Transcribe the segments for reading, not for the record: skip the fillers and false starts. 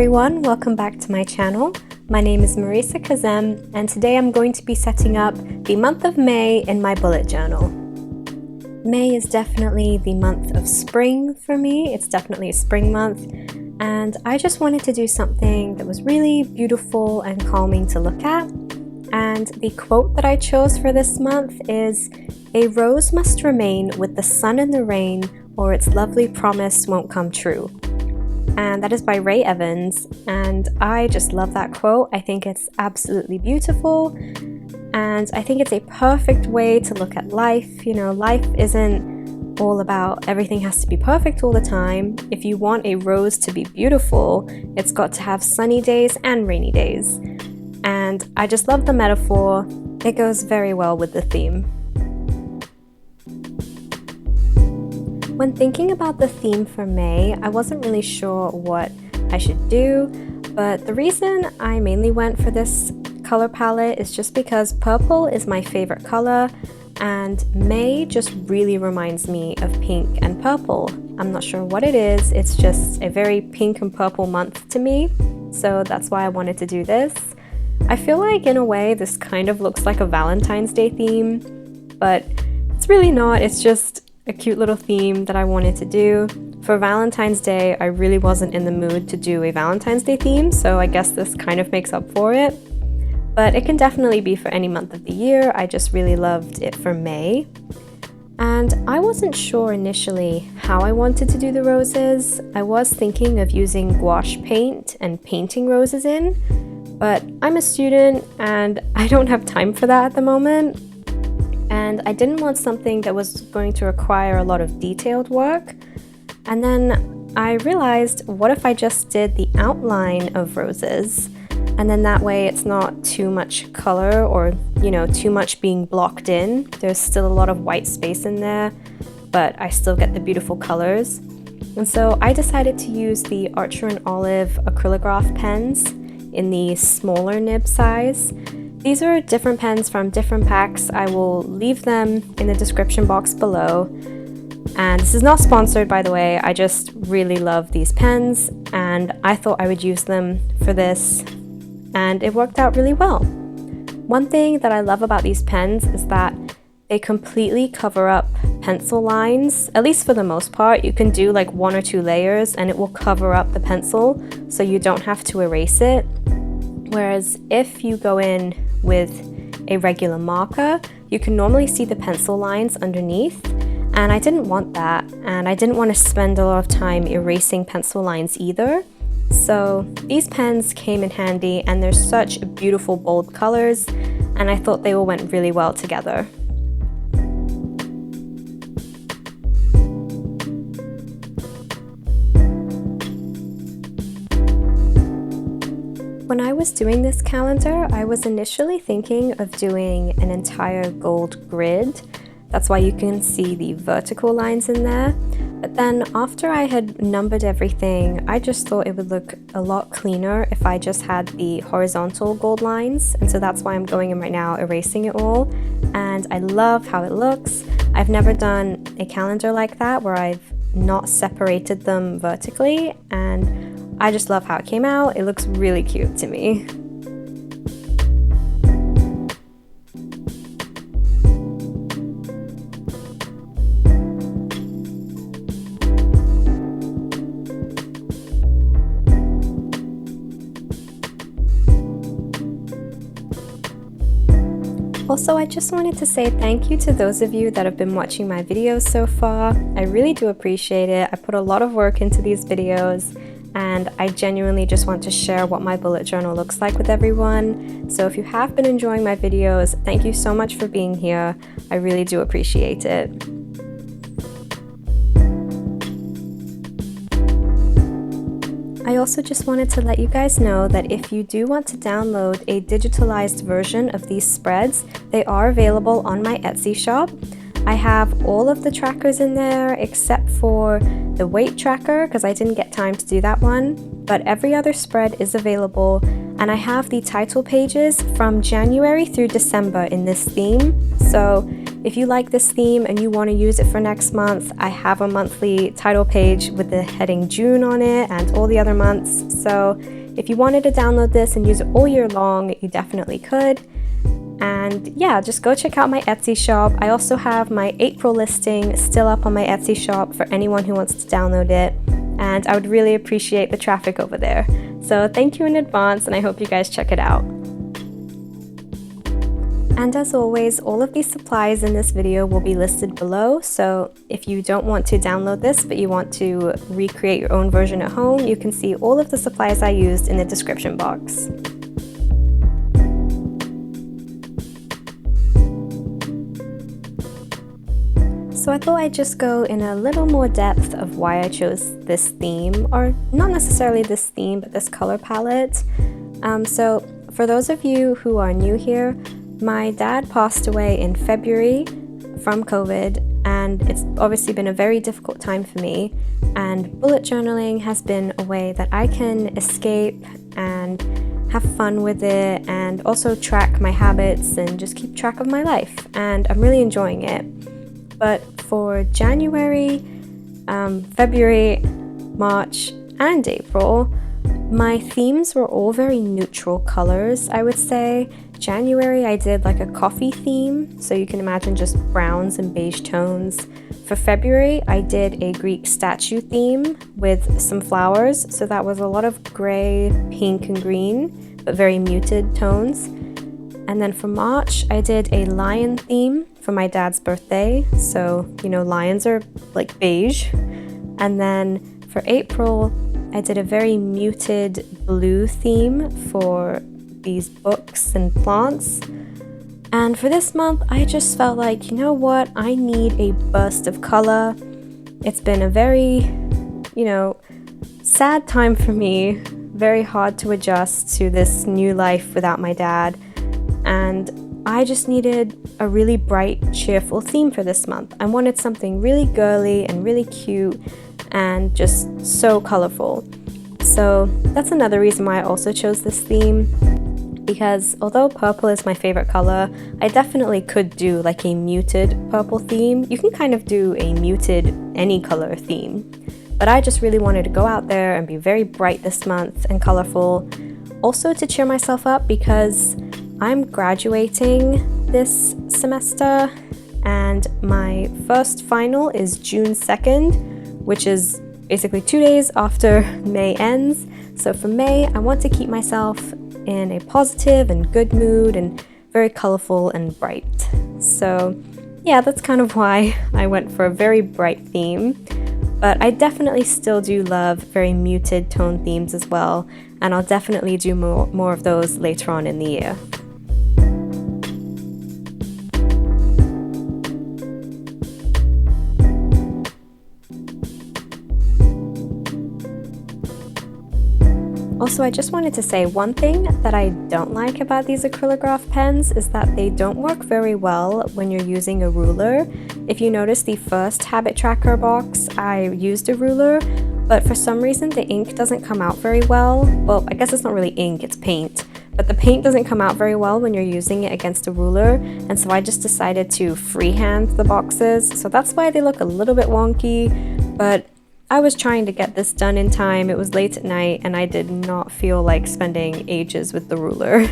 everyone, welcome back to my channel. My name is Marisa Kazem, and today I'm going to be setting up the month of May in my bullet journal. May is definitely the month of spring for me. It's definitely a spring month, and I just wanted to do something that was really beautiful and calming to look at. And the quote that I chose for this month is, "A rose must remain with the sun and the rain, or its lovely promise won't come true." And that is by Ray Evans, and I just love that quote. I think it's absolutely beautiful, and I think it's a perfect way to look at life. You know, life isn't all about everything has to be perfect all the time. If you want a rose to be beautiful, it's got to have sunny days and rainy days. And I just love the metaphor. It goes very well with the theme. When thinking about the theme for May, I wasn't really sure what I should do, but the reason I mainly went for this color palette is just because purple is my favorite color, and May just really reminds me of pink and purple. I'm not sure what it is, it's just a very pink and purple month to me, so that's why I wanted to do this. I feel like in a way this kind of looks like a Valentine's Day theme, but it's really not, it's just a cute little theme that I wanted to do. For Valentine's Day, I really wasn't in the mood to do a Valentine's Day theme, so I guess this kind of makes up for it. But it can definitely be for any month of the year. I just really loved it for May. And I wasn't sure initially how I wanted to do the roses. I was thinking of using gouache paint and painting roses in, but I'm a student and I don't have time for that at the moment. And I didn't want something that was going to require a lot of detailed work. And then I realized, what if I just did the outline of roses? And then that way it's not too much color or, you know, too much being blocked in. There's still a lot of white space in there, but I still get the beautiful colors. And so I decided to use the Archer & Olive acrylograph pens in the smaller nib size. These are different pens from different packs. I will leave them in the description box below. And this is not sponsored, by the way. I just really love these pens and I thought I would use them for this, and it worked out really well. One thing that I love about these pens is that they completely cover up pencil lines, at least for the most part. You can do like 1 or 2 layers and it will cover up the pencil so you don't have to erase it. Whereas if you go in with a regular marker, you can normally see the pencil lines underneath, and I didn't want that, and I didn't want to spend a lot of time erasing pencil lines either. So these pens came in handy, and they're such beautiful bold colors, and I thought they all went really well together. When I was doing this calendar, I was initially thinking of doing an entire gold grid. That's why you can see the vertical lines in there. But then after I had numbered everything, I just thought it would look a lot cleaner if I just had the horizontal gold lines. And so that's why I'm going in right now, erasing it all. And I love how it looks. I've never done a calendar like that where I've not separated them vertically, and I just love how it came out. It looks really cute to me. Also, I just wanted to say thank you to those of you that have been watching my videos so far. I really do appreciate it. I put a lot of work into these videos, and I genuinely just want to share what my bullet journal looks like with everyone. So if you have been enjoying my videos, thank you so much for being here. I really do appreciate it. I also just wanted to let you guys know that if you do want to download a digitalized version of these spreads, they are available on my Etsy shop. I have all of the trackers in there except for the weight tracker because I didn't get time to do that one, but every other spread is available, and I have the title pages from January through December in this theme. So if you like this theme and you want to use it for next month, I have a monthly title page with the heading June on it and all the other months. So if you wanted to download this and use it all year long, you definitely could. And yeah, just go check out my Etsy shop. I also have my April listing still up on my Etsy shop for anyone who wants to download it. And I would really appreciate the traffic over there. So thank you in advance, and I hope you guys check it out. And as always, all of these supplies in this video will be listed below, so if you don't want to download this but you want to recreate your own version at home, you can see all of the supplies I used in the description box. So I thought I'd just go in a little more depth of why I chose this theme, or not necessarily this theme, but this color palette. So for those of you who are new here, my dad passed away in February from COVID, and it's obviously been a very difficult time for me, and bullet journaling has been a way that I can escape and have fun with it, and also track my habits and just keep track of my life, and I'm really enjoying it. But for January, February, March, and April, my themes were all very neutral colors, I would say. January, I did like a coffee theme, so you can imagine just browns and beige tones. For February, I did a Greek statue theme with some flowers, so that was a lot of gray, pink, and green, but very muted tones. And then for March, I did a lion theme for my dad's birthday, so you know, lions are like beige. And then for April, I did a very muted blue theme for these books and plants. And for this month, I just felt like, you know what, I need a burst of color. It's been a very, you know, sad time for me, very hard to adjust to this new life without my dad. And I just needed a really bright, cheerful theme for this month. I wanted something really girly and really cute and just so colorful. So that's another reason why I also chose this theme, because although purple is my favorite color, I definitely could do like a muted purple theme. You can kind of do a muted any color theme, but I just really wanted to go out there and be very bright this month and colorful. Also to cheer myself up, because I'm graduating this semester and my first final is June 2nd, which is basically 2 days after May ends. So for May, I want to keep myself in a positive and good mood and very colorful and bright. So yeah, that's kind of why I went for a very bright theme. But I definitely still do love very muted tone themes as well, and I'll definitely do more of those later on in the year. Also, I just wanted to say one thing that I don't like about these acrylograph pens is that they don't work very well when you're using a ruler. If you notice the first habit tracker box, I used a ruler, but for some reason the ink doesn't come out very well. Well, I guess it's not really ink, it's paint. But the paint doesn't come out very well when you're using it against a ruler, and so I just decided to freehand the boxes. So that's why they look a little bit wonky, but I was trying to get this done in time. It was late at night and I did not feel like spending ages with the ruler.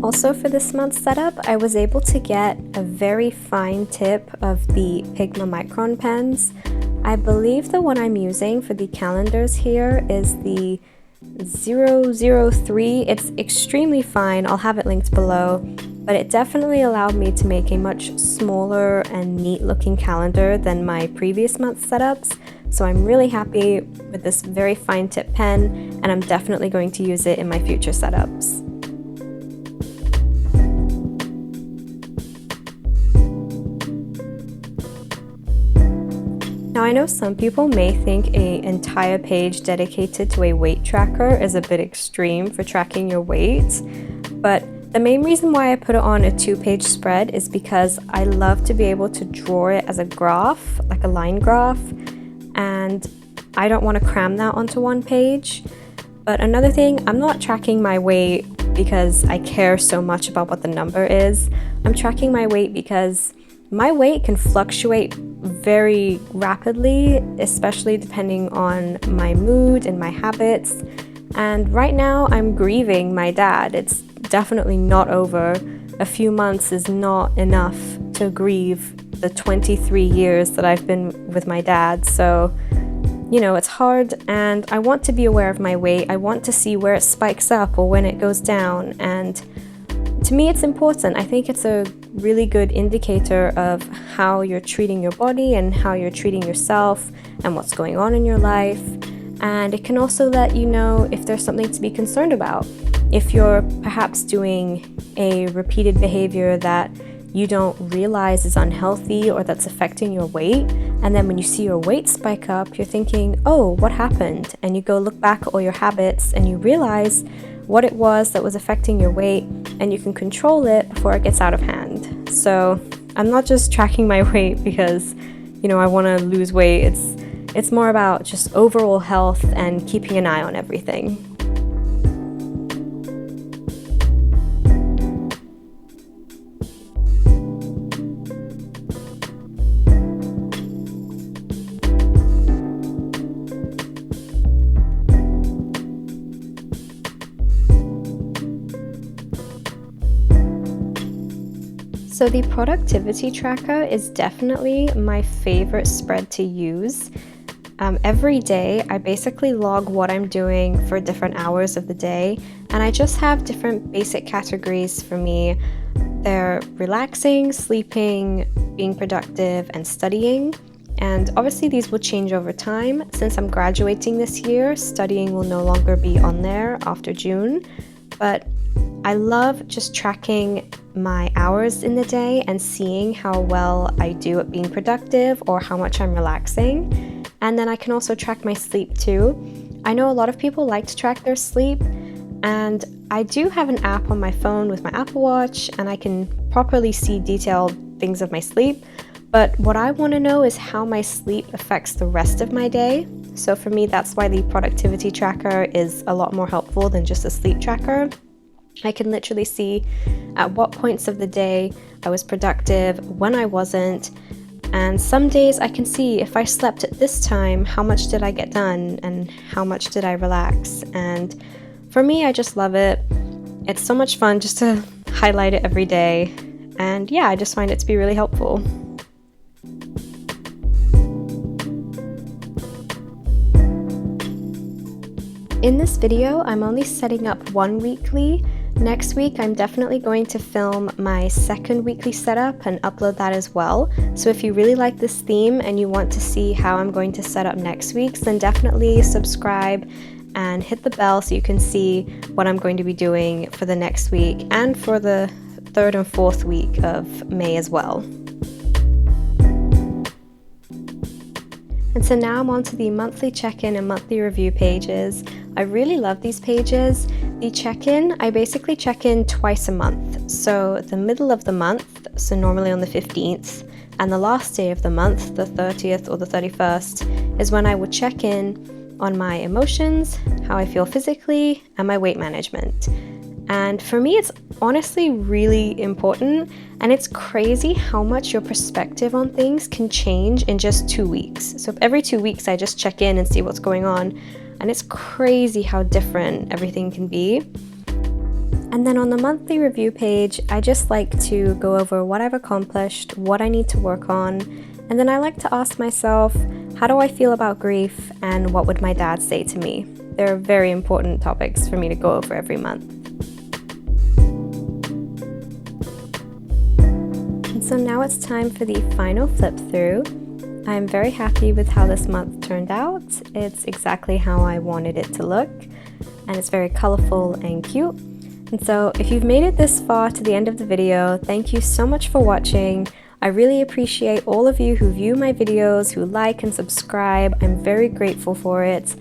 Also for this month's setup, I was able to get a very fine tip of the Pigma Micron pens. I believe the one I'm using for the calendars here is the 003. It's extremely fine, I'll have it linked below, but it definitely allowed me to make a much smaller and neat looking calendar than my previous month's setups. So I'm really happy with this very fine tip pen, and I'm definitely going to use it in my future setups. Now I know some people may think an entire page dedicated to a weight tracker is a bit extreme for tracking your weight, but the main reason why I put it on a 2-page spread is because I love to be able to draw it as a graph, like a line graph, and I don't want to cram that onto one page. But another thing, I'm not tracking my weight because I care so much about what the number is. I'm tracking my weight because my weight can fluctuate very rapidly, especially depending on my mood and my habits. And right now I'm grieving my dad. It's definitely not over. A few months is not enough to grieve the 23 years that I've been with my dad. So, you know, it's hard, and I want to be aware of my weight. I want to see where it spikes up or when it goes down. And to me, it's important. I think it's a really good indicator of how you're treating your body and how you're treating yourself and what's going on in your life. And it can also let you know if there's something to be concerned about. If you're perhaps doing a repeated behavior that you don't realize is unhealthy or that's affecting your weight, and then when you see your weight spike up, you're thinking, oh, what happened? And you go look back at all your habits and you realize what it was that was affecting your weight, and you can control it before it gets out of hand. So I'm not just tracking my weight because, you know, I want to lose weight. It's more about just overall health and keeping an eye on everything. So the productivity tracker is definitely my favorite spread to use. Every day I basically log what I'm doing for different hours of the day, and I just have different basic categories for me. They're relaxing, sleeping, being productive, and studying. And obviously these will change over time. Since I'm graduating this year, studying will no longer be on there after June, but I love just tracking my hours in the day and seeing how well I do at being productive or how much I'm relaxing. And then I can also track my sleep too. I know a lot of people like to track their sleep, and I do have an app on my phone with my Apple Watch, and I can properly see detailed things of my sleep. But what I want to know is how my sleep affects the rest of my day. So for me, that's why the productivity tracker is a lot more helpful than just a sleep tracker. I can literally see at what points of the day I was productive, when I wasn't, and some days I can see if I slept at this time, how much did I get done and how much did I relax. And for me, I just love it. It's so much fun just to highlight it every day, and yeah, I just find it to be really helpful. In this video, I'm only setting up one weekly. Next week, I'm definitely going to film my second weekly setup and upload that as well. So if you really like this theme and you want to see how I'm going to set up next week's, then definitely subscribe and hit the bell so you can see what I'm going to be doing for the next week and for the third and fourth week of May as well. And so now I'm on to the monthly check-in and monthly review pages. I really love these pages. The check-in, I basically check in twice a month. So the middle of the month, so normally on the 15th, and the last day of the month, the 30th or the 31st, is when I would check in on my emotions, how I feel physically, and my weight management. And for me, it's honestly really important, and it's crazy how much your perspective on things can change in just 2 weeks. So every 2 weeks, I just check in and see what's going on, and it's crazy how different everything can be. And then on the monthly review page, I just like to go over what I've accomplished, what I need to work on, and then I like to ask myself, how do I feel about grief, and what would my dad say to me? They're very important topics for me to go over every month. And so now it's time for the final flip through. I'm very happy with how this month turned out. It's exactly how I wanted it to look, and it's very colorful and cute. And so if you've made it this far to the end of the video, thank you so much for watching. I really appreciate all of you who view my videos, who like and subscribe. I'm very grateful for it.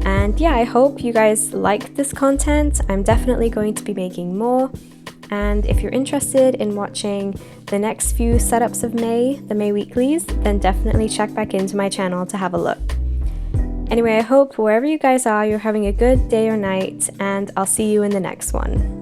And yeah, I hope you guys like this content. I'm definitely going to be making more. And if you're interested in watching the next few setups of May, the May weeklies, then definitely check back into my channel to have a look. Anyway, I hope wherever you guys are, you're having a good day or night, and I'll see you in the next one.